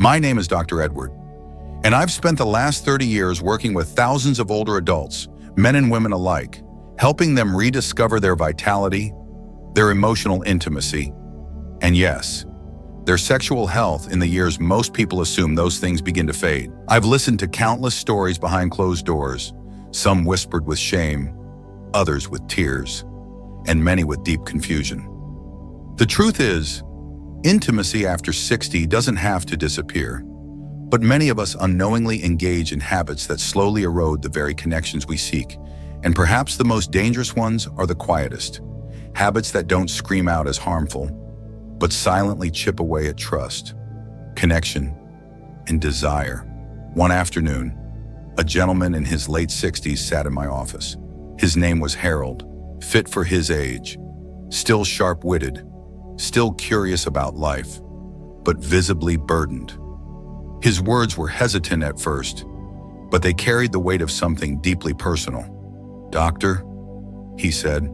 My name is Dr. Edward, and I've spent the last 30 years working with thousands of older adults, men and women alike, helping them rediscover their vitality, their emotional intimacy, and yes, their sexual health in the years most people assume those things begin to fade. I've listened to countless stories behind closed doors, some whispered with shame, others with tears, and many with deep confusion. The truth is, intimacy after 60 doesn't have to disappear, but many of us unknowingly engage in habits that slowly erode the very connections we seek, and perhaps the most dangerous ones are the quietest, habits that don't scream out as harmful, but silently chip away at trust, connection, and desire. One afternoon, a gentleman in his late 60s sat in my office. His name was Harold, fit for his age, still sharp-witted, still curious about life, but visibly burdened. His words were hesitant at first, but they carried the weight of something deeply personal. "Doctor," he said,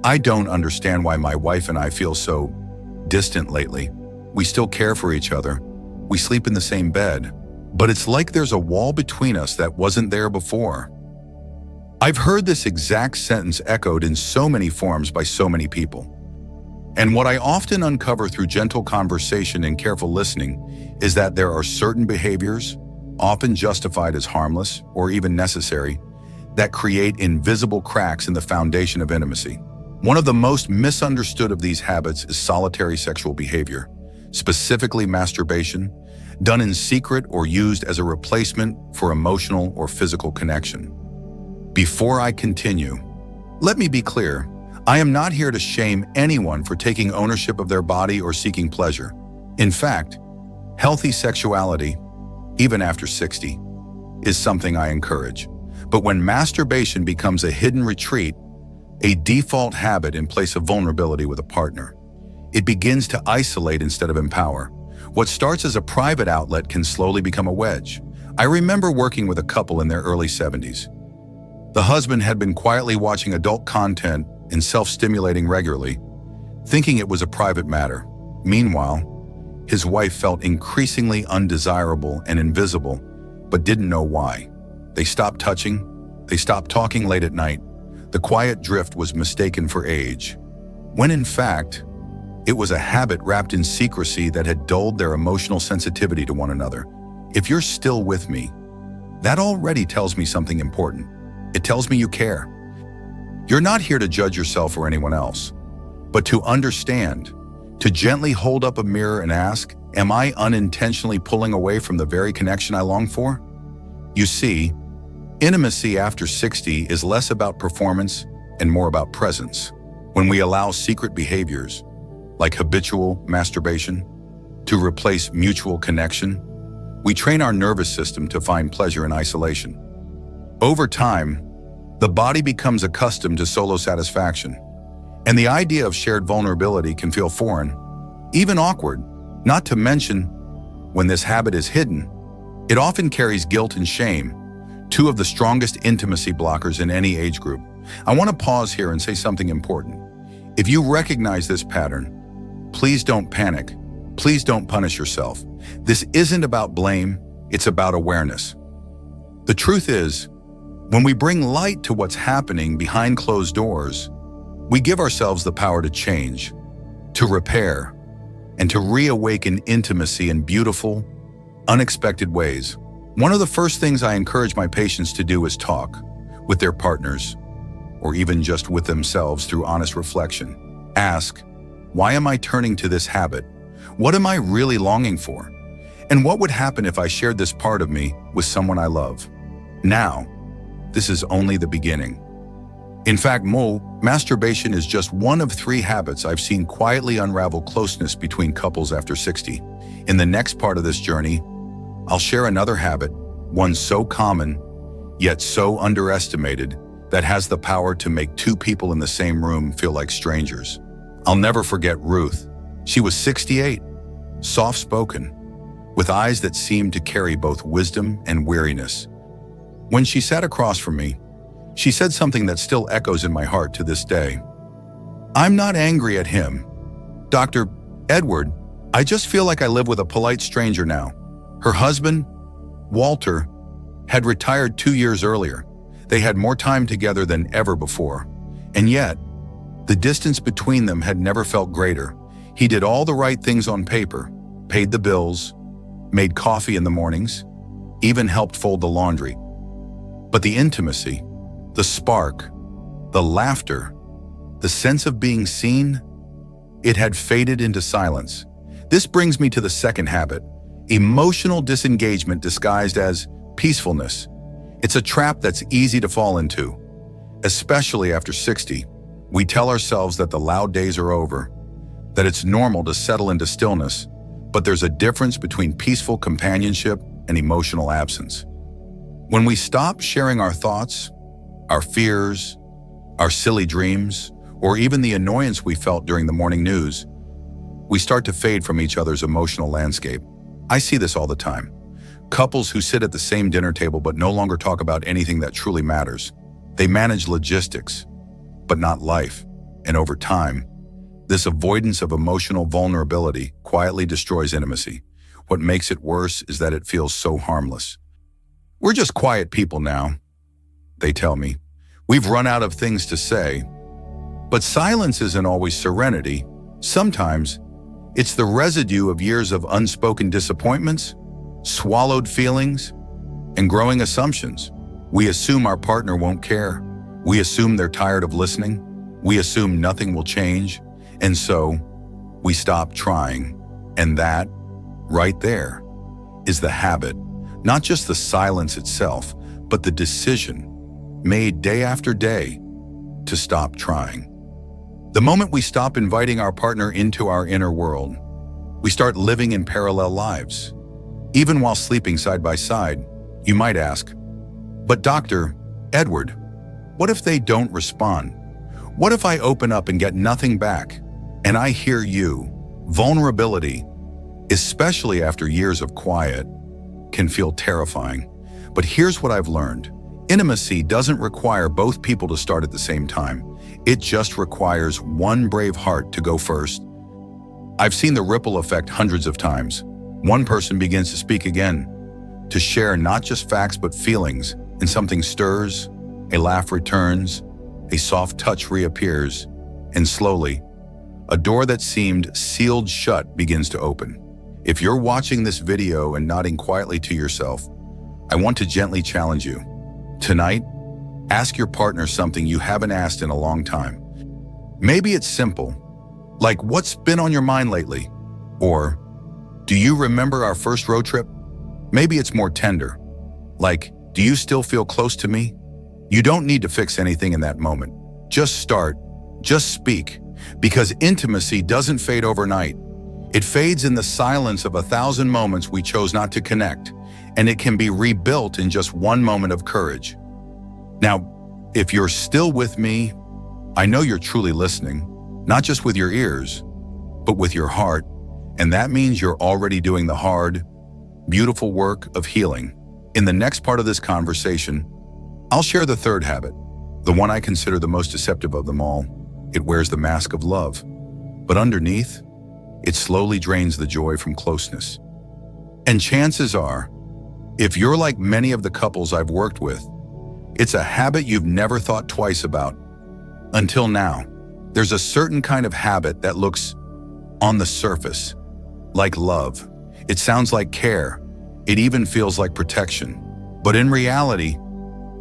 "I don't understand why my wife and I feel so distant lately. We still care for each other. We sleep in the same bed, but it's like there's a wall between us that wasn't there before." I've heard this exact sentence echoed in so many forms by so many people. And what I often uncover through gentle conversation and careful listening is that there are certain behaviors, often justified as harmless or even necessary, that create invisible cracks in the foundation of intimacy. One of the most misunderstood of these habits is solitary sexual behavior, specifically masturbation, done in secret or used as a replacement for emotional or physical connection. Before I continue, let me be clear. I am not here to shame anyone for taking ownership of their body or seeking pleasure. In fact, healthy sexuality, even after 60, is something I encourage. But when masturbation becomes a hidden retreat, a default habit in place of vulnerability with a partner, it begins to isolate instead of empower. What starts as a private outlet can slowly become a wedge. I remember working with a couple in their early 70s. The husband had been quietly watching adult content and self-stimulating regularly, thinking it was a private matter. Meanwhile, his wife felt increasingly undesirable and invisible, but didn't know why. They stopped touching, they stopped talking late at night. The quiet drift was mistaken for age, when in fact, it was a habit wrapped in secrecy that had dulled their emotional sensitivity to one another. If you're still with me, that already tells me something important. It tells me you care. You're not here to judge yourself or anyone else, but to understand, to gently hold up a mirror and ask, am I unintentionally pulling away from the very connection I long for? You see, intimacy after 60 is less about performance and more about presence. When we allow secret behaviors, like habitual masturbation, to replace mutual connection, we train our nervous system to find pleasure in isolation. Over time, the body becomes accustomed to solo satisfaction, and the idea of shared vulnerability can feel foreign, even awkward. Not to mention, when this habit is hidden, it often carries guilt and shame, two of the strongest intimacy blockers in any age group. I want to pause here and say something important. If you recognize this pattern, please don't panic. Please don't punish yourself. This isn't about blame, it's about awareness. The truth is, when we bring light to what's happening behind closed doors, we give ourselves the power to change, to repair, and to reawaken intimacy in beautiful, unexpected ways. One of the first things I encourage my patients to do is talk with their partners, or even just with themselves through honest reflection. Ask, why am I turning to this habit? What am I really longing for? And what would happen if I shared this part of me with someone I love? Now, this is only the beginning. In fact, masturbation is just one of 3 habits I've seen quietly unravel closeness between couples after 60. In the next part of this journey, I'll share another habit, one so common, yet so underestimated, that has the power to make 2 people in the same room feel like strangers. I'll never forget Ruth. She was 68, soft-spoken, with eyes that seemed to carry both wisdom and weariness. When she sat across from me, she said something that still echoes in my heart to this day. "I'm not angry at him. Dr. Edward, I just feel like I live with a polite stranger now. Her husband, Walter, had retired 2 years earlier. They had more time together than ever before. And yet, the distance between them had never felt greater. He did all the right things on paper, paid the bills, made coffee in the mornings, even helped fold the laundry. But the intimacy, the spark, the laughter, the sense of being seen, it had faded into silence. This brings me to the second habit, emotional disengagement disguised as peacefulness. It's a trap that's easy to fall into. Especially after 60, we tell ourselves that the loud days are over, that it's normal to settle into stillness, but there's a difference between peaceful companionship and emotional absence. When we stop sharing our thoughts, our fears, our silly dreams, or even the annoyance we felt during the morning news, we start to fade from each other's emotional landscape. I see this all the time. Couples who sit at the same dinner table but no longer talk about anything that truly matters. They manage logistics, but not life. And over time, this avoidance of emotional vulnerability quietly destroys intimacy. What makes it worse is that it feels so harmless. We're just quiet people now, they tell me. We've run out of things to say. But silence isn't always serenity. Sometimes, it's the residue of years of unspoken disappointments, swallowed feelings, and growing assumptions. We assume our partner won't care. We assume they're tired of listening. We assume nothing will change. And so, we stop trying. And that, right there, is the habit. Not just the silence itself, but the decision, made day after day, to stop trying. The moment we stop inviting our partner into our inner world, we start living in parallel lives. Even while sleeping side by side, you might ask, "But Dr. Edward, what if they don't respond? What if I open up and get nothing back?" And I hear you. Vulnerability, especially after years of quiet, can feel terrifying. But here's what I've learned. Intimacy doesn't require both people to start at the same time. It just requires one brave heart to go first. I've seen the ripple effect hundreds of times. One person begins to speak again, to share not just facts but feelings, and something stirs, a laugh returns, a soft touch reappears, and slowly, a door that seemed sealed shut begins to open. If you're watching this video and nodding quietly to yourself, I want to gently challenge you. Tonight, ask your partner something you haven't asked in a long time. Maybe it's simple, like what's been on your mind lately? Or, do you remember our first road trip? Maybe it's more tender, like, do you still feel close to me? You don't need to fix anything in that moment. Just start, just speak, because intimacy doesn't fade overnight. It fades in the silence of 1,000 moments we chose not to connect, and it can be rebuilt in just one moment of courage. Now, if you're still with me, I know you're truly listening, not just with your ears, but with your heart, and that means you're already doing the hard, beautiful work of healing. In the next part of this conversation, I'll share the third habit, the one I consider the most deceptive of them all. It wears the mask of love, but underneath, it slowly drains the joy from closeness. And chances are, if you're like many of the couples I've worked with, it's a habit you've never thought twice about. Until now, there's a certain kind of habit that looks, on the surface, like love. It sounds like care. It even feels like protection. But in reality,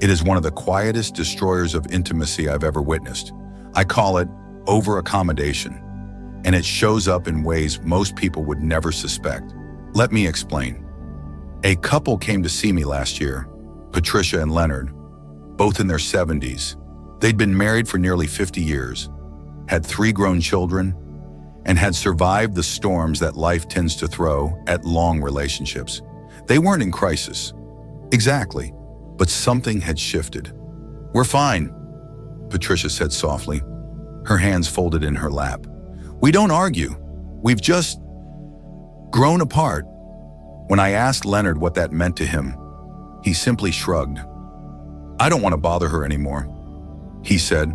it is one of the quietest destroyers of intimacy I've ever witnessed. I call it over-accommodation, and it shows up in ways most people would never suspect. Let me explain. A couple came to see me last year, Patricia and Leonard, both in their 70s. They'd been married for nearly 50 years, had 3 grown children, and had survived the storms that life tends to throw at long relationships. They weren't in crisis, exactly, but something had shifted. "We're fine," Patricia said softly, her hands folded in her lap. "We don't argue. We've just grown apart." When I asked Leonard what that meant to him, he simply shrugged. "I don't want to bother her anymore," he said.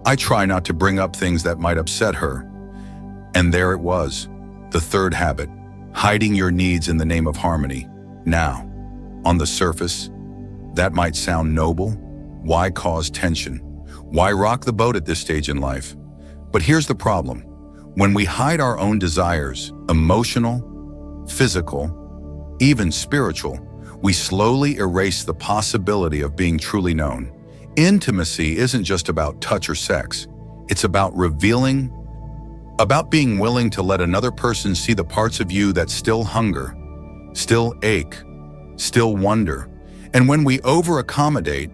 "I try not to bring up things that might upset her." And there it was, the third habit, hiding your needs in the name of harmony. Now, on the surface, that might sound noble. Why cause tension? Why rock the boat at this stage in life? But here's the problem. When we hide our own desires, emotional, physical, even spiritual, we slowly erase the possibility of being truly known. Intimacy isn't just about touch or sex. It's about being willing to let another person see the parts of you that still hunger, still ache, still wonder. And when we over-accommodate,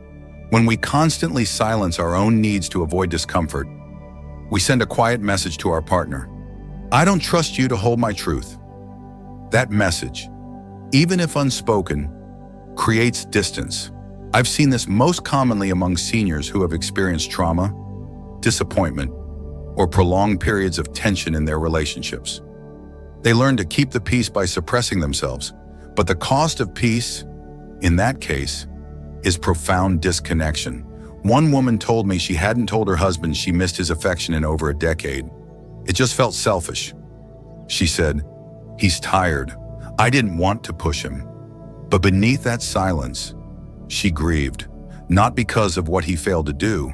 when we constantly silence our own needs to avoid discomfort, we send a quiet message to our partner. I don't trust you to hold my truth. That message, even if unspoken, creates distance. I've seen this most commonly among seniors who have experienced trauma, disappointment, or prolonged periods of tension in their relationships. They learn to keep the peace by suppressing themselves, but the cost of peace, in that case, is profound disconnection. One woman told me she hadn't told her husband she missed his affection in over a decade. It just felt selfish. She said, "He's tired. I didn't want to push him." But beneath that silence, she grieved, not because of what he failed to do,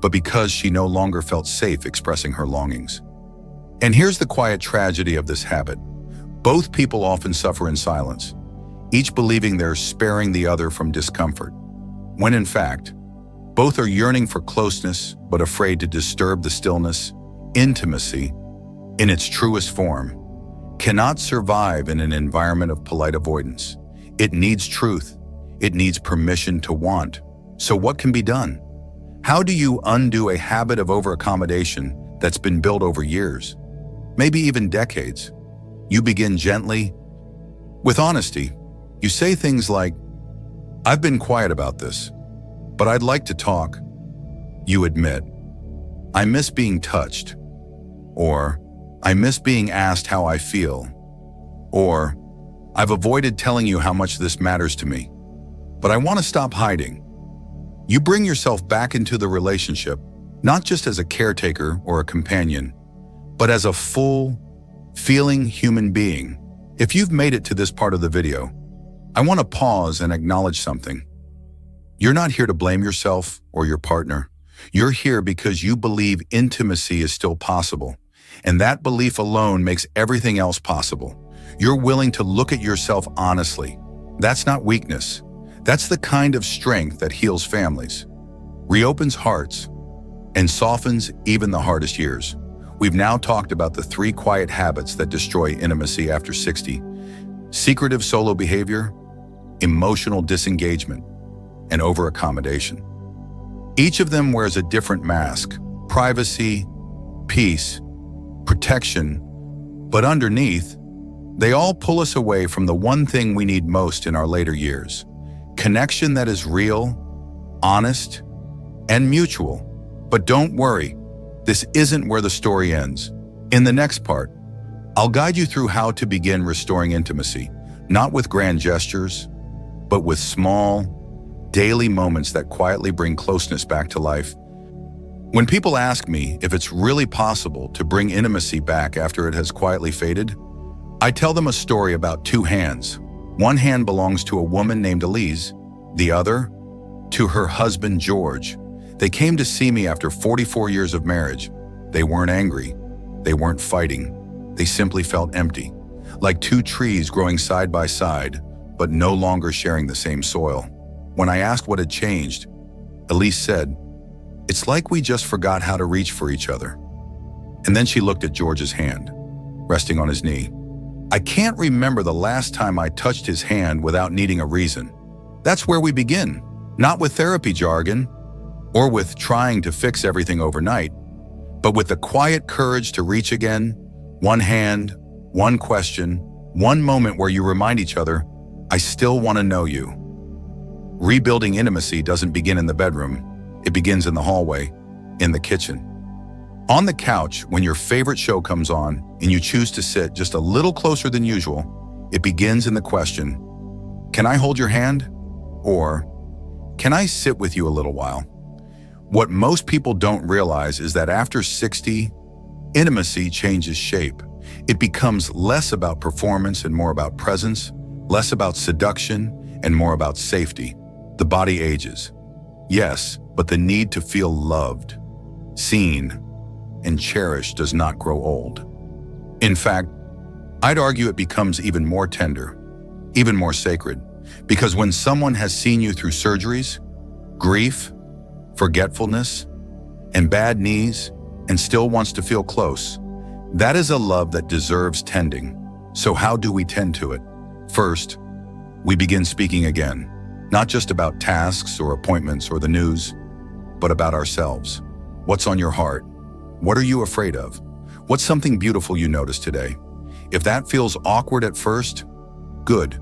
but because she no longer felt safe expressing her longings. And here's the quiet tragedy of this habit. Both people often suffer in silence, each believing they're sparing the other from discomfort, when in fact, both are yearning for closeness but afraid to disturb the stillness. Intimacy, in its truest form, cannot survive in an environment of polite avoidance. It needs truth. It needs permission to want. So what can be done? How do you undo a habit of over-accommodation that's been built over years, maybe even decades? You begin gently, with honesty. You say things like, "I've been quiet about this, but I'd like to talk." You admit, "I miss being touched," or "I miss being asked how I feel," or "I've avoided telling you how much this matters to me, but I want to stop hiding." You bring yourself back into the relationship, not just as a caretaker or a companion, but as a full, feeling human being. If you've made it to this part of the video, I want to pause and acknowledge something. You're not here to blame yourself or your partner. You're here because you believe intimacy is still possible, and that belief alone makes everything else possible. You're willing to look at yourself honestly. That's not weakness. That's the kind of strength that heals families, reopens hearts, and softens even the hardest years. We've now talked about the 3 quiet habits that destroy intimacy after 60: secretive solo behavior, emotional disengagement, and over-accommodation. Each of them wears a different mask: privacy, peace, protection, but underneath, they all pull us away from the one thing we need most in our later years: connection that is real, honest, and mutual. But don't worry, this isn't where the story ends. In the next part, I'll guide you through how to begin restoring intimacy, not with grand gestures, but with small, daily moments that quietly bring closeness back to life. When people ask me if it's really possible to bring intimacy back after it has quietly faded, I tell them a story about 2 hands. One hand belongs to a woman named Elise, the other to her husband, George. They came to see me after 44 years of marriage. They weren't angry. They weren't fighting. They simply felt empty, like 2 trees growing side by side, but no longer sharing the same soil. When I asked what had changed, Elise said, "It's like we just forgot how to reach for each other." And then she looked at George's hand, resting on his knee. "I can't remember the last time I touched his hand without needing a reason." That's where we begin, not with therapy jargon or with trying to fix everything overnight, but with the quiet courage to reach again, one hand, one question, one moment where you remind each other, "I still want to know you." Rebuilding intimacy doesn't begin in the bedroom. It begins in the hallway, in the kitchen, on the couch when your favorite show comes on and you choose to sit just a little closer than usual. It begins in the question, "Can I hold your hand?" Or, "Can I sit with you a little while?" What most people don't realize is that after 60, intimacy changes shape. It becomes less about performance and more about presence, Less about seduction and more about safety. The body ages. Yes, but the need to feel loved, seen, and cherished does not grow old. In fact, I'd argue it becomes even more tender, even more sacred, because when someone has seen you through surgeries, grief, forgetfulness, and bad knees, and still wants to feel close, that is a love that deserves tending. So how do we tend to it? First, we begin speaking again, not just about tasks or appointments or the news, but about ourselves. What's on your heart? What are you afraid of? What's something beautiful you noticed today? If that feels awkward at first, good.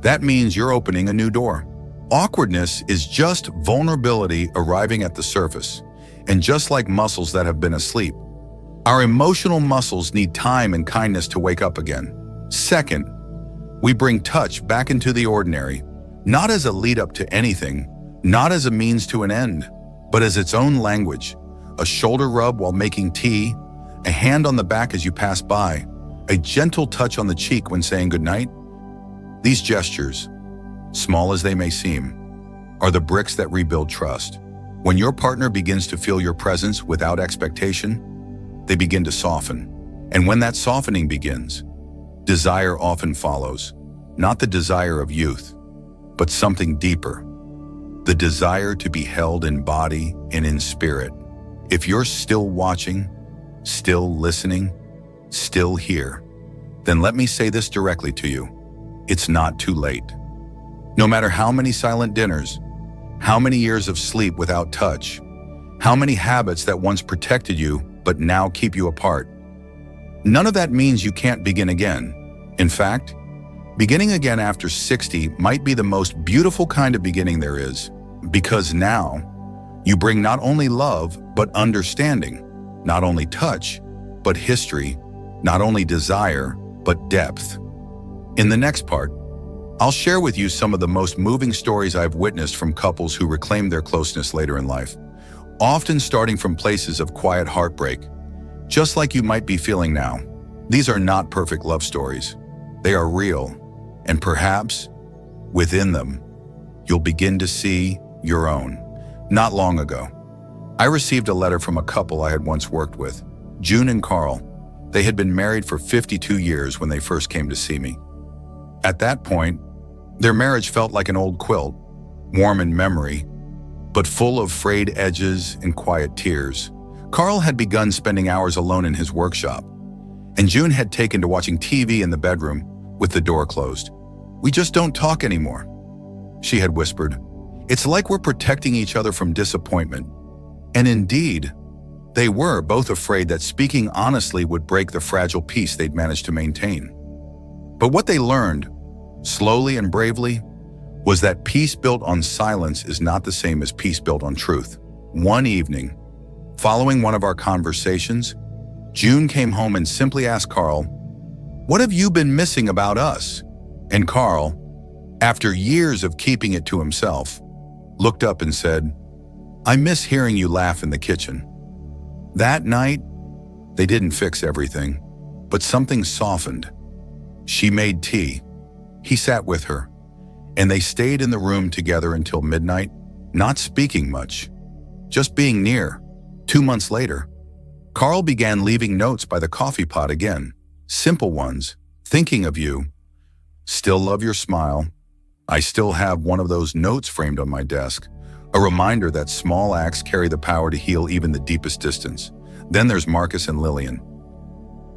That means you're opening a new door. Awkwardness is just vulnerability arriving at the surface. And just like muscles that have been asleep, our emotional muscles need time and kindness to wake up again. Second, we bring touch back into the ordinary, not as a lead up to anything, not as a means to an end, but as its own language. A shoulder rub while making tea, a hand on the back as you pass by, a gentle touch on the cheek when saying goodnight. These gestures, small as they may seem, are the bricks that rebuild trust. When your partner begins to feel your presence without expectation, they begin to soften. And when that softening begins, desire often follows. Not the desire of youth, but something deeper. The desire to be held in body and in spirit. If you're still watching, still listening, still here, then let me say this directly to you. It's not too late. No matter how many silent dinners, how many years of sleep without touch, how many habits that once protected you but now keep you apart, none of that means you can't begin again. In fact, beginning again after 60 might be the most beautiful kind of beginning there is, because now you bring not only love, but understanding, not only touch, but history, not only desire, but depth. In the next part, I'll share with you some of the most moving stories I've witnessed from couples who reclaim their closeness later in life, often starting from places of quiet heartbreak, just like you might be feeling now. These are not perfect love stories. They are real, and perhaps, within them, you'll begin to see your own. Not long ago, I received a letter from a couple I had once worked with, June and Carl. They had been married for 52 years when they first came to see me. At that point, their marriage felt like an old quilt, warm in memory, but full of frayed edges and quiet tears. Carl had begun spending hours alone in his workshop, and June had taken to watching TV in the bedroom with the door closed. "We just don't talk anymore," she had whispered. "It's like we're protecting each other from disappointment." And indeed, they were both afraid that speaking honestly would break the fragile peace they'd managed to maintain. But what they learned, slowly and bravely, was that peace built on silence is not the same as peace built on truth. One evening, following one of our conversations, June came home and simply asked Carl, "What have you been missing about us?" And Carl, after years of keeping it to himself, looked up and said, "I miss hearing you laugh in the kitchen." That night, they didn't fix everything, but something softened. She made tea. He sat with her, and they stayed in the room together until midnight, not speaking much, just being near. 2 months later, Carl began leaving notes by the coffee pot again, simple ones, "Thinking of you, still love your smile." I still have one of those notes framed on my desk, a reminder that small acts carry the power to heal even the deepest distance. Then there's Marcus and Lillian.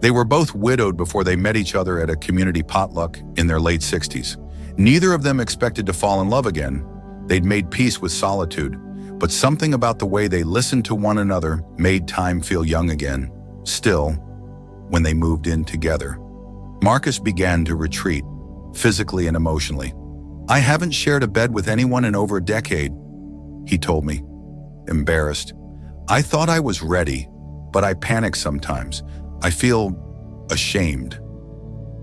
They were both widowed before they met each other at a community potluck in their late 60s. Neither of them expected to fall in love again. They'd made peace with solitude, but something about the way they listened to one another made time feel young again. Still, when they moved in together, Marcus began to retreat, physically and emotionally. "I haven't shared a bed with anyone in over a decade," he told me, embarrassed. "I thought I was ready, but I panic sometimes. I feel ashamed."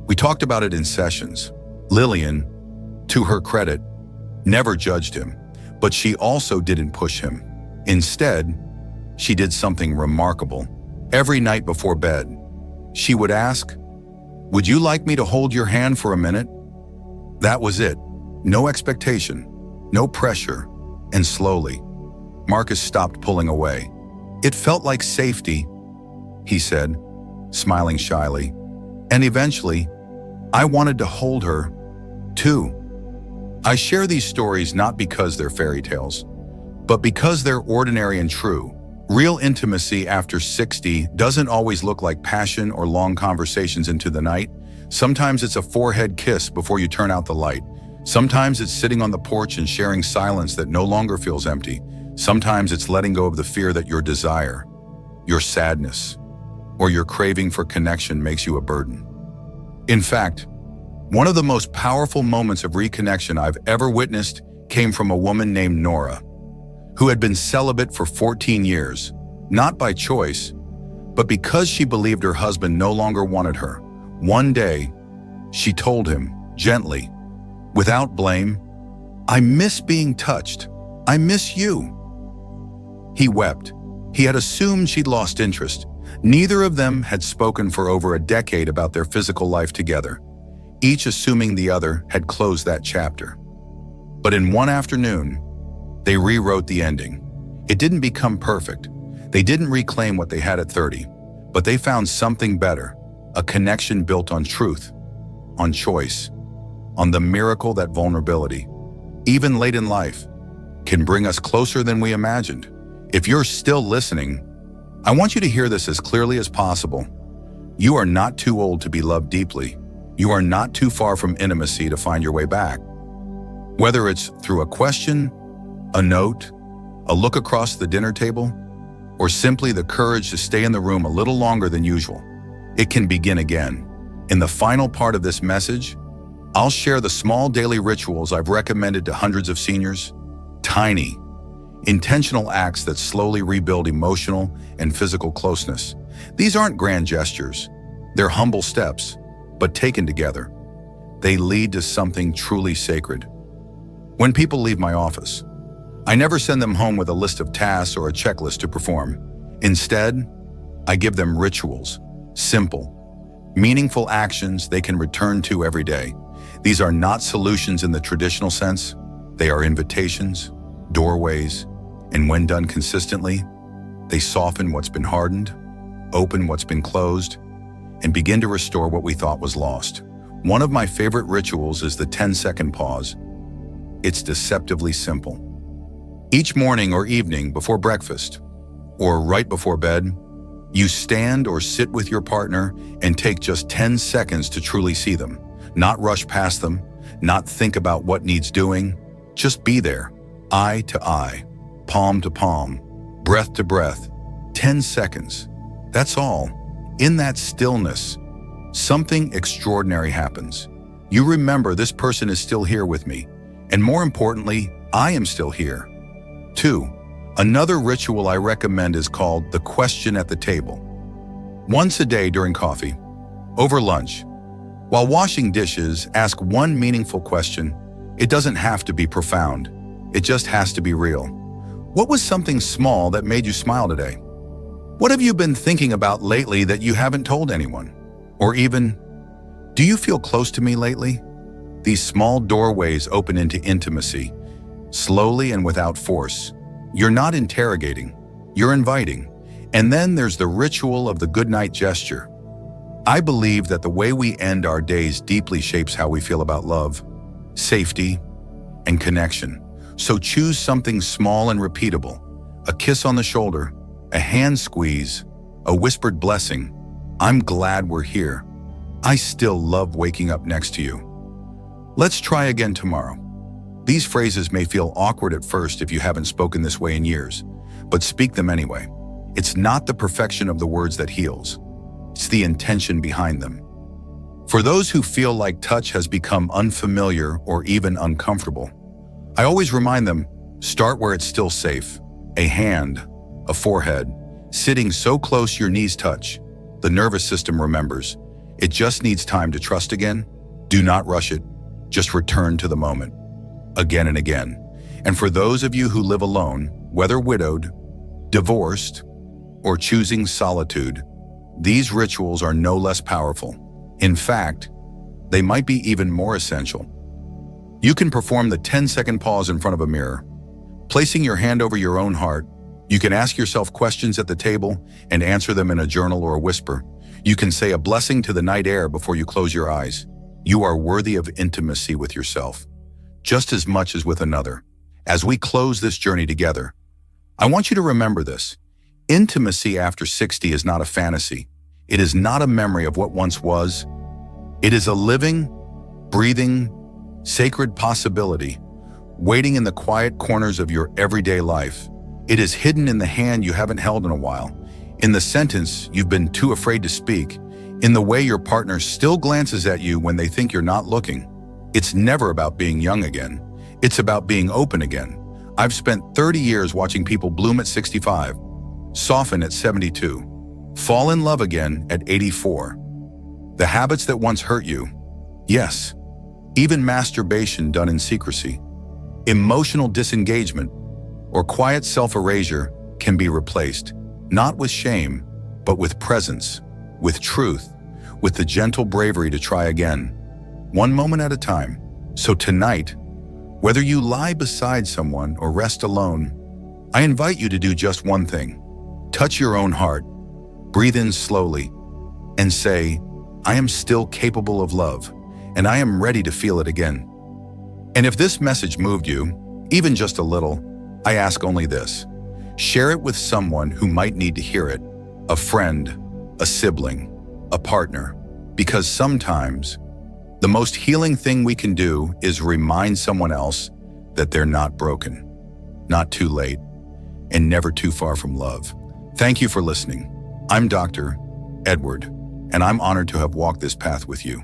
We talked about it in sessions. Lillian, to her credit, never judged him, but she also didn't push him. Instead, she did something remarkable. Every night before bed, she would ask, "Would you like me to hold your hand for a minute?" That was it. No expectation, no pressure, and slowly, Marcus stopped pulling away. It felt like safety, he said, smiling shyly. And eventually, I wanted to hold her, too. I share these stories not because they're fairy tales, but because they're ordinary and true. Real intimacy after 60 doesn't always look like passion or long conversations into the night. Sometimes it's a forehead kiss before you turn out the light. Sometimes it's sitting on the porch and sharing silence that no longer feels empty. Sometimes it's letting go of the fear that your desire, your sadness, or your craving for connection makes you a burden. In fact, one of the most powerful moments of reconnection I've ever witnessed came from a woman named Nora, who had been celibate for 14 years, not by choice, but because she believed her husband no longer wanted her. One day, she told him, gently, without blame, "I miss being touched. I miss you." He wept. He had assumed she'd lost interest. Neither of them had spoken for over a decade about their physical life together, each assuming the other had closed that chapter. But in one afternoon, they rewrote the ending. It didn't become perfect. They didn't reclaim what they had at 30, but they found something better, a connection built on truth, on choice, on the miracle that vulnerability, even late in life, can bring us closer than we imagined. If you're still listening, I want you to hear this as clearly as possible. You are not too old to be loved deeply. You are not too far from intimacy to find your way back. Whether it's through a question, a note, a look across the dinner table, or simply the courage to stay in the room a little longer than usual, it can begin again. In the final part of this message, I'll share the small daily rituals I've recommended to hundreds of seniors. Tiny, intentional acts that slowly rebuild emotional and physical closeness. These aren't grand gestures. They're humble steps, but taken together, they lead to something truly sacred. When people leave my office, I never send them home with a list of tasks or a checklist to perform. Instead, I give them rituals, simple, meaningful actions they can return to every day. These are not solutions in the traditional sense. They are invitations, doorways, and when done consistently, they soften what's been hardened, open what's been closed, and begin to restore what we thought was lost. One of my favorite rituals is the 10-second pause. It's deceptively simple. Each morning or evening before breakfast, or right before bed, you stand or sit with your partner and take just 10 seconds to truly see them. Not rush past them, not think about what needs doing. Just be there, eye to eye, palm to palm, breath to breath. 10 seconds. That's all. In that stillness, something extraordinary happens. You remember this person is still here with me, and more importantly, I am still here. 2. Another ritual I recommend is called the question at the table. Once a day during coffee, over lunch, while washing dishes, ask one meaningful question. It doesn't have to be profound. It just has to be real. What was something small that made you smile today? What have you been thinking about lately that you haven't told anyone? Or even, do you feel close to me lately? These small doorways open into intimacy, slowly and without force. You're not interrogating, you're inviting. And then there's the ritual of the goodnight gesture. I believe that the way we end our days deeply shapes how we feel about love, safety, and connection. So choose something small and repeatable. A kiss on the shoulder, a hand squeeze, a whispered blessing. I'm glad we're here. I still love waking up next to you. Let's try again tomorrow. These phrases may feel awkward at first if you haven't spoken this way in years, but speak them anyway. It's not the perfection of the words that heals. It's the intention behind them. For those who feel like touch has become unfamiliar or even uncomfortable, I always remind them, start where it's still safe. A hand, a forehead, sitting so close your knees touch. The nervous system remembers. It just needs time to trust again. Do not rush it. Just return to the moment. Again and again. And for those of you who live alone, whether widowed, divorced, or choosing solitude, these rituals are no less powerful. In fact, they might be even more essential. You can perform the 10-second pause in front of a mirror. Placing your hand over your own heart, you can ask yourself questions at the table and answer them in a journal or a whisper. You can say a blessing to the night air before you close your eyes. You are worthy of intimacy with yourself, just as much as with another. As we close this journey together, I want you to remember this. Intimacy after 60 is not a fantasy. It is not a memory of what once was. It is a living, breathing, sacred possibility, waiting in the quiet corners of your everyday life. It is hidden in the hand you haven't held in a while, in the sentence you've been too afraid to speak, in the way your partner still glances at you when they think you're not looking. It's never about being young again. It's about being open again. I've spent 30 years watching people bloom at 65, soften at 72, fall in love again at 84. The habits that once hurt you, yes, even masturbation done in secrecy, emotional disengagement, or quiet self-erasure can be replaced, not with shame, but with presence, with truth, with the gentle bravery to try again, one moment at a time. So tonight, whether you lie beside someone or rest alone, I invite you to do just one thing. Touch your own heart, breathe in slowly, and say, I am still capable of love, and I am ready to feel it again. And if this message moved you, even just a little, I ask only this. Share it with someone who might need to hear it, a friend, a sibling, a partner, because sometimes the most healing thing we can do is remind someone else that they're not broken, not too late, and never too far from love. Thank you for listening. I'm Dr. Edward, and I'm honored to have walked this path with you.